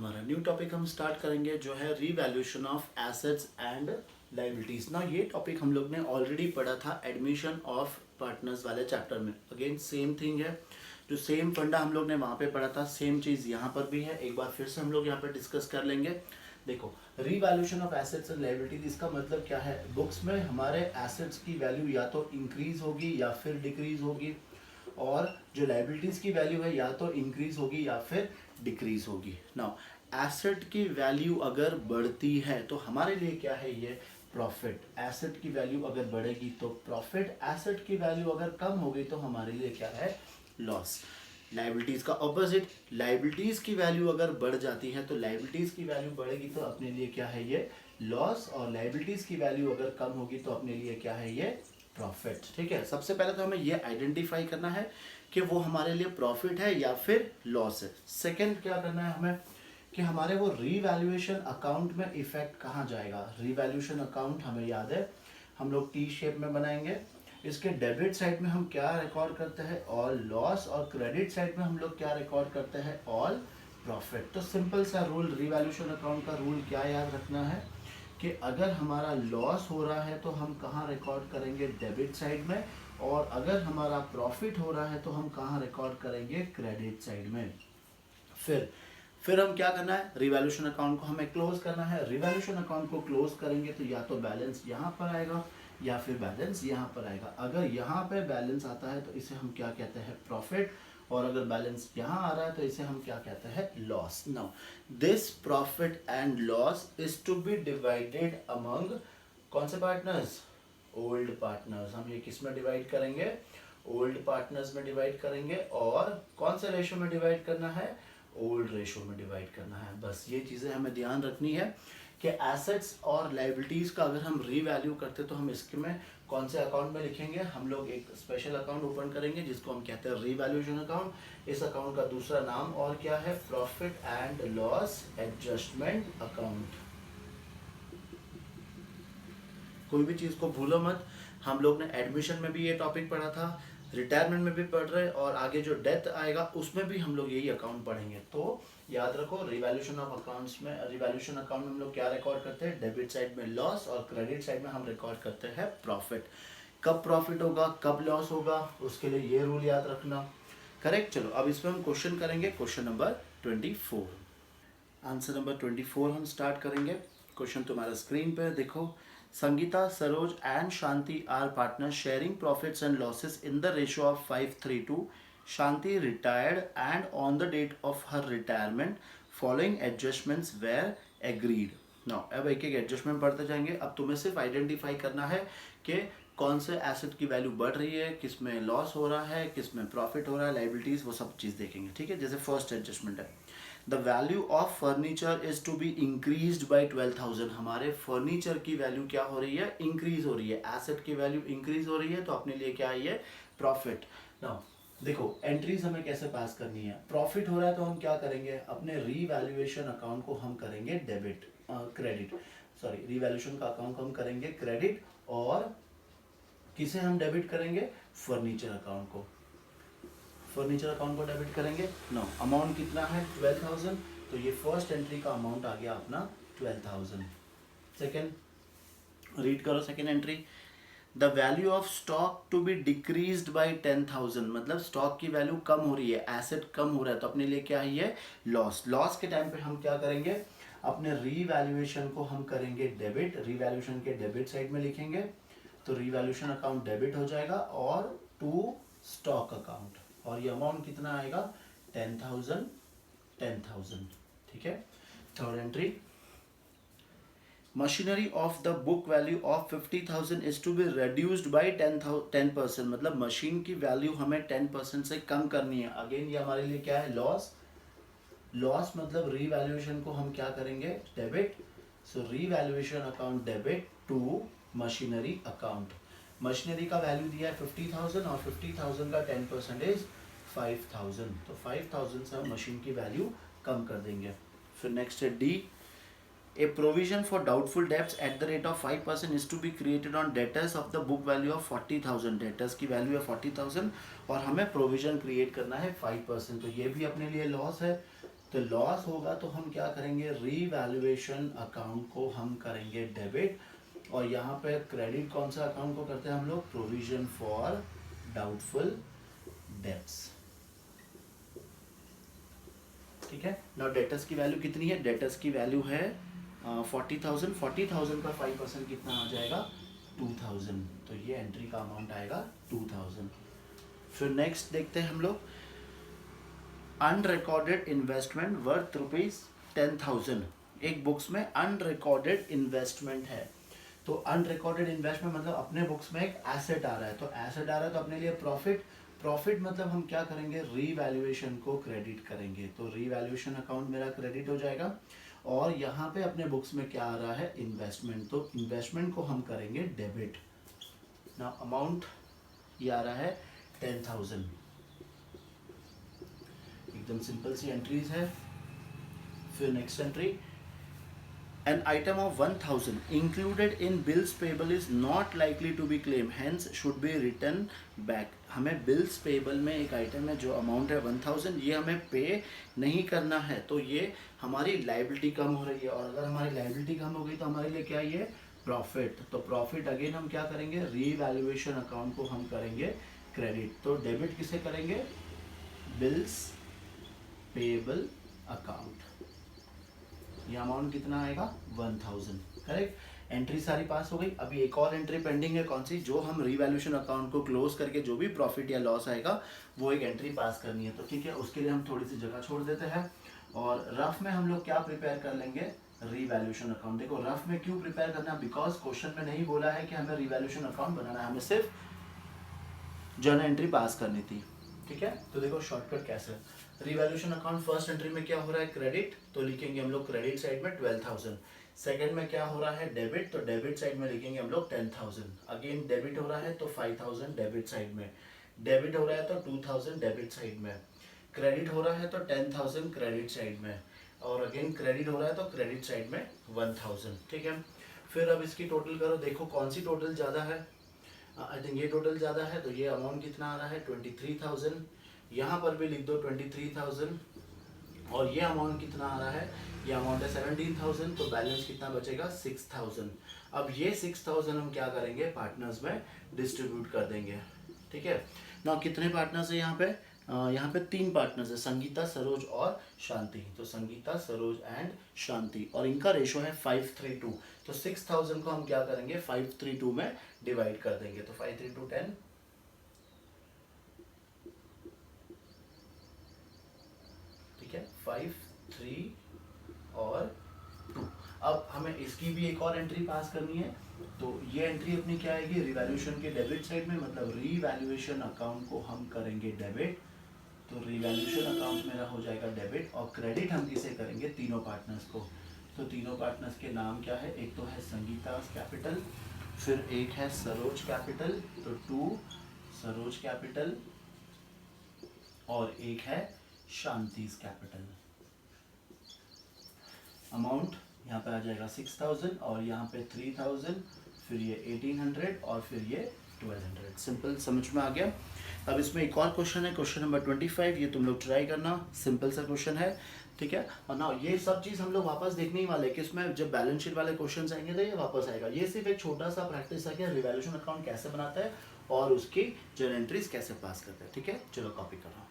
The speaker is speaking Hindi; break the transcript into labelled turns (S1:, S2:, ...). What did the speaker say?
S1: हमारा न्यू टॉपिक हम स्टार्ट करेंगे जो है revaluation of assets and liabilities ना। ये टॉपिक हम लोग ने ऑलरेडी पढ़ा था एडमिशन ऑफ पार्टनर्स वाले चैप्टर में। अगेन सेम थिंग है, जो सेम फंडा हम लोग ने वहाँ पे पढ़ा था सेम चीज़ यहाँ पर भी है। एक बार फिर से हम लोग यहाँ पर डिस्कस कर लेंगे। देखो, revaluation of assets and liabilities, इसका मतलब क्या है? बुक्स में हमारे एसेट्स की वैल्यू या तो इंक्रीज होगी या फिर डिक्रीज होगी, और जो लायबिलिटीज की वैल्यू है या तो इंक्रीज होगी या फिर डिक्रीज होगी। नाउ एसेट की वैल्यू अगर बढ़ती है तो हमारे लिए क्या है? ये प्रॉफिट। एसेट की वैल्यू अगर बढ़ेगी तो प्रॉफिट, एसेट की वैल्यू अगर कम होगी तो हमारे लिए क्या है? लॉस। लायबिलिटीज का ऑपोजिट, लायबिलिटीज की वैल्यू अगर बढ़ जाती है तो लायबिलिटीज की वैल्यू बढ़ेगी तो अपने लिए क्या है? ये लॉस। और लायबिलिटीज की वैल्यू अगर कम होगी तो अपने लिए क्या है? ये प्रॉफिट। ठीक है, सबसे पहले तो हमें ये आइडेंटिफाई करना है कि वो हमारे लिए प्रॉफिट है या फिर लॉस है। सेकंड क्या करना है हमें कि हमारे वो रीवैल्यूएशन अकाउंट में इफेक्ट कहाँ जाएगा। रीवैल्यूएशन अकाउंट हमें याद है हम लोग टी शेप में बनाएंगे। इसके डेबिट साइड में हम क्या रिकॉर्ड करते हैं? All loss. और क्रेडिट साइड में हम लोग क्या रिकॉर्ड करते हैं? All profit. तो सिंपल सा रूल, रीवैल्यूएशन अकाउंट का रूल क्या याद रखना है कि अगर हमारा लॉस हो रहा है तो हम कहाँ रिकॉर्ड करेंगे? डेबिट साइड में। और अगर हमारा प्रॉफिट हो रहा है तो हम कहाँ रिकॉर्ड करेंगे? क्रेडिट साइड में। फिर हम क्या करना है? रिवैल्यूएशन अकाउंट को हमें क्लोज करना है। रिवैल्यूएशन अकाउंट को क्लोज करेंगे तो या तो बैलेंस यहाँ पर आएगा या फिर बैलेंस यहाँ पर आएगा। अगर यहाँ पे बैलेंस आता है तो इसे हम क्या कहते हैं? प्रॉफिट। और अगर बैलेंस यहाँ आ रहा है तो इसे हम क्या कहते हैं? Loss. Now this profit and loss is to be divided among कौन से पार्टनर्स? Old partners. हम ये किस में डिवाइड करेंगे? ओल्ड पार्टनर्स में डिवाइड करेंगे। और कौन से रेशो में डिवाइड करना है? ओल्ड रेशो में डिवाइड करना है। बस ये चीज़ें हमें ध्यान रखनी है कि एसेट्स और लायबिलिटीज़ का अगर हम रीवैल्यू करते तो हम इसके में कौन से अकाउंट में लिखेंगे? हम लोग एक स्पेशल अकाउंट ओपन करेंगे जिसको हम कहते हैं रीवैल्यूएशन अकाउंट। इस अकाउंट का दूसरा नाम और क्या है? Profit and loss adjustment account. कोई भी चीज़ को भूलो मत। हम लोग ने एडमिशन में भी ये टॉपिक पढ़ा था, रिटायरमेंट में भी पढ़ रहे हैं, और आगे जो डेथ आएगा उसमें भी हम लोग यही अकाउंट पढ़ेंगे। तो याद रखो, रिवैल्यूएशन ऑफ अकाउंट्स में, रिवैल्यूएशन अकाउंट में हम लोग क्या रिकॉर्ड करते हैं? डेबिट साइड में लॉस और क्रेडिट साइड में हम रिकॉर्ड करते हैं प्रॉफिट। कब प्रॉफिट होगा, कब लॉस होगा, उसके लिए ये रूल याद रखना। करेक्ट। चलो अब इसमें हम क्वेश्चन करेंगे, क्वेश्चन नंबर 24। आंसर नंबर 24 हम स्टार्ट करेंगे। क्वेश्चन तुम्हारा स्क्रीन पे देखो। Sangeeta, Saroj and Shanti are partners sharing profits and losses in the ratio of 5:3. Shanti retired and on the date of her retirement following adjustments were agreed. Now अब एक एक एडजस्टमेंट बढ़ते जाएंगे। अब तुम्हें सिर्फ आइडेंटिफाई करना है कि कौन से एसेट की वैल्यू बढ़ रही है, किस में लॉस हो रहा है, किस में प्रॉफिट हो रहा है, लाइबिलिटीज, वो सब चीज़ देखेंगे। ठीक है, जैसे फर्स्ट एडजस्टमेंट है, the value of furniture is to be increase by 12,000। हमारे फर्नीचर की वैल्यू क्या हो रही है? इंक्रीज हो रही है। एसेट की वैल्यू इंक्रीज हो रही है तो अपने लिए क्या है? ये प्रॉफिट। नाउ देखो, एंट्रीज हमें कैसे पास करनी है। प्रॉफिट हो रहा है तो हम क्या करेंगे? अपने रीवैल्यूएशन अकाउंट को हम करेंगे डेबिट, क्रेडिट, सॉरी, रीवैल्यूएशन का अकाउंट को हम करेंगे क्रेडिट। और किसे हम डेबिट करेंगे? फर्नीचर अकाउंट को। फर्नीचर अकाउंट को डेबिट करेंगे। नो, अमाउंट कितना है? 12,000। तो ये फर्स्ट एंट्री का अमाउंट आ गया अपना 12,000। सेकेंड, रीड करो second entry. The value of stock to be decreased by 10,000, मतलब स्टॉक की वैल्यू कम हो रही है, एसेट कम हो रहा है तो अपने लिए क्या है? ये लॉस। लॉस के टाइम पे हम क्या करेंगे? अपने रीवैल्यूएशन को हम करेंगे डेबिट, रीवैल्यूएशन के डेबिट साइड में लिखेंगे तो रीवैल्यूएशन अकाउंट डेबिट हो जाएगा और टू स्टॉक अकाउंट, और ये अमाउंट कितना आएगा? 10,000, 10,000। ठीक है। Third entry, machinery of the book value of 50,000 is to be reduced by 10%, मतलब मशीन की वैल्यू हमें 10% से कम करनी है। अगेन ये हमारे लिए क्या है? लॉस। लॉस मतलब रीवैल्यूएशन को हम क्या करेंगे? Debit. So revaluation account debit to machinery account. Machinery का वैल्यू दिया है 50,000 और 50,000 का 10% इज 5,000, तो 5,000 से हम मशीन की वैल्यू कम कर देंगे। फिर नेक्स्ट है D, a provision for doubtful debts at the rate of 5% is to be created on debtors of the book value of 40,000। Debtors की वैल्यू है 40,000 और हमें प्रोविजन क्रिएट करना है 5%, तो ये भी अपने लिए लॉस है। तो लॉस होगा तो हम क्या करेंगे, रीवैल्यूएशन अकाउंट को हम करेंगे डेबिट, और यहाँ पे क्रेडिट कौन सा अकाउंट को करते हैं हम लोग, प्रोविजन फॉर डाउटफुल डेब्ट्स। ठीक है। नाउ डेटर्स की वैल्यू कितनी है, डेटर्स की वैल्यू है 40,000, 40,000 का 5% कितना आ जाएगा 2,000, तो ये एंट्री का अमाउंट आएगा 2,000। फिर नेक्स्ट देखते हैं हम लोग, अनरिकॉर्डेड इन्वेस्टमेंट वर्थ ₹10,000। एक बुक्स में अनरिकॉर्डेड इन्वेस्टमेंट है, तो अनरिकॉर्डेड इन्वेस्टमेंट मतलब अपने बुक्स में एक एसेट आ रहा है, तो एसेट आ रहा है तो अपने लिए प्रॉफिट, प्रॉफिट मतलब हम क्या करेंगे, रीवैल्यूएशन को क्रेडिट करेंगे, तो रीवैल्यूएशन अकाउंट मेरा क्रेडिट हो जाएगा। और यहाँ पे अपने बुक्स में क्या आ रहा है, इन्वेस्टमेंट, तो इन्वेस्टमेंट को हम करेंगे डेबिट। ना अमाउंट ये आ रहा है 10,000। एकदम सिंपल सी एंट्रीज है। फिर next entry, an item of 1,000 included in bills payable is not likely to be claimed, hence should be written back। हमें bills payable में एक आइटम है जो अमाउंट है 1,000, ये हमें पे नहीं करना है, तो ये हमारी लाइबिलिटी कम हो रही है, और अगर हमारी लाइबिलिटी कम हो गई तो हमारे लिए क्या ये प्रॉफिट, तो प्रॉफिट अगेन हम क्या करेंगे, रीवैल्यूएशन अकाउंट को हम करेंगे क्रेडिट, तो डेबिट किसे करेंगे, बिल्स पेएबल अकाउंट। ये अमाउंट कितना आएगा 1,000, करेक्ट। एंट्री सारी पास हो गई। अभी एक और एंट्री पेंडिंग है, कौन सी, जो हम रीवैल्यूएशन अकाउंट को क्लोज करके जो भी प्रॉफिट या लॉस आएगा वो एक एंट्री पास करनी है, तो ठीक है, उसके लिए हम थोड़ी सी जगह छोड़ देते हैं, और रफ में हम लोग क्या प्रिपेयर कर लेंगे, रीवैल्यूएशन अकाउंट। देखो रफ में क्यों प्रिपेयर करना, बिकॉज क्वेश्चन में नहीं बोला है कि हमें रीवैल्यूएशन अकाउंट बनाना है, हमें सिर्फ जर्नल एंट्री पास करनी थी, ठीक है। तो देखो शॉर्टकट कैसे, रिवैल्यूएशन अकाउंट फर्स्ट एंट्री में क्या हो रहा है, क्रेडिट, तो लिखेंगे हम लोग क्रेडिट साइड में 12,000। सेकंड में क्या हो रहा है, डेबिट, तो डेबिट साइड में लिखेंगे हम लोग 10,000। अगेन डेबिट हो रहा है तो 5,000 डेबिट साइड में, डेबिट हो रहा है तो 2,000 डेबिट साइड में, क्रेडिट हो रहा है तो 10,000 क्रेडिट साइड में, और अगेन क्रेडिट हो रहा है तो क्रेडिट साइड में 1,000, ठीक है। फिर अब इसकी टोटल करो, देखो कौन सी टोटल ज़्यादा है, आई थिंक ये टोटल ज़्यादा है, तो ये अमाउंट कितना आ रहा है 23,000, यहाँ पर भी लिख दो 23,000, और ये अमाउंट कितना आ रहा है, ये अमाउंट है 17,000, तो बैलेंस कितना बचेगा 6,000। अब ये 6,000 हम क्या करेंगे, पार्टनर्स में डिस्ट्रीब्यूट कर देंगे, ठीक है ना। कितने पार्टनर्स है यहाँ पे, यहाँ पे 3 पार्टनर्स है, संगीता, सरोज और शांति, तो संगीता, सरोज एंड शांति, और इनका रेशो है 5:3:2, तो 6,000 को हम क्या करेंगे 5:3:2 में डिवाइड कर देंगे, तो 5:3:2 10, ठीक है, 5, 3 और 2। अब हमें इसकी भी एक और एंट्री पास करनी है, तो ये एंट्री अपनी क्या आएगी, रिवैल्यूएशन के डेबिट साइड में, मतलब रिवैल्यूएशन अकाउंट को हम करेंगे डेबिट, तो रिवैल्यूएशन अकाउंट मेरा हो जाएगा डेबिट, और क्रेडिट हम किसे करेंगे, तीनों पार्टनर्स को, तो तीनों पार्टनर्स के नाम क्या है, एक तो है संगीता कैपिटल, फिर एक है सरोज कैपिटल, तो 2 सरोज कैपिटल, और एक है शांतिज कैपिटल। अमाउंट यहाँ पे आ जाएगा 6,000, और यहाँ पे 3,000, फिर ये 1,800, और फिर ये 1,200। सिंपल, समझ में आ गया। अब इसमें एक और क्वेश्चन है, क्वेश्चन नंबर 25, ये तुम लोग ट्राई करना, सिंपल सा क्वेश्चन है, ठीक है। और ना ये सब चीज़ हम लोग वापस देखने ही वाले कि इसमें जब बैलेंस शीट वाले क्वेश्चन आएंगे तो ये वापस आएगा, ये सिर्फ एक छोटा सा प्रैक्टिस है कि रिवैल्यूएशन अकाउंट कैसे बनाता है और उसकी जर्नल एंट्रीज कैसे पास करते हैं, ठीक है। चलो कॉपी करो।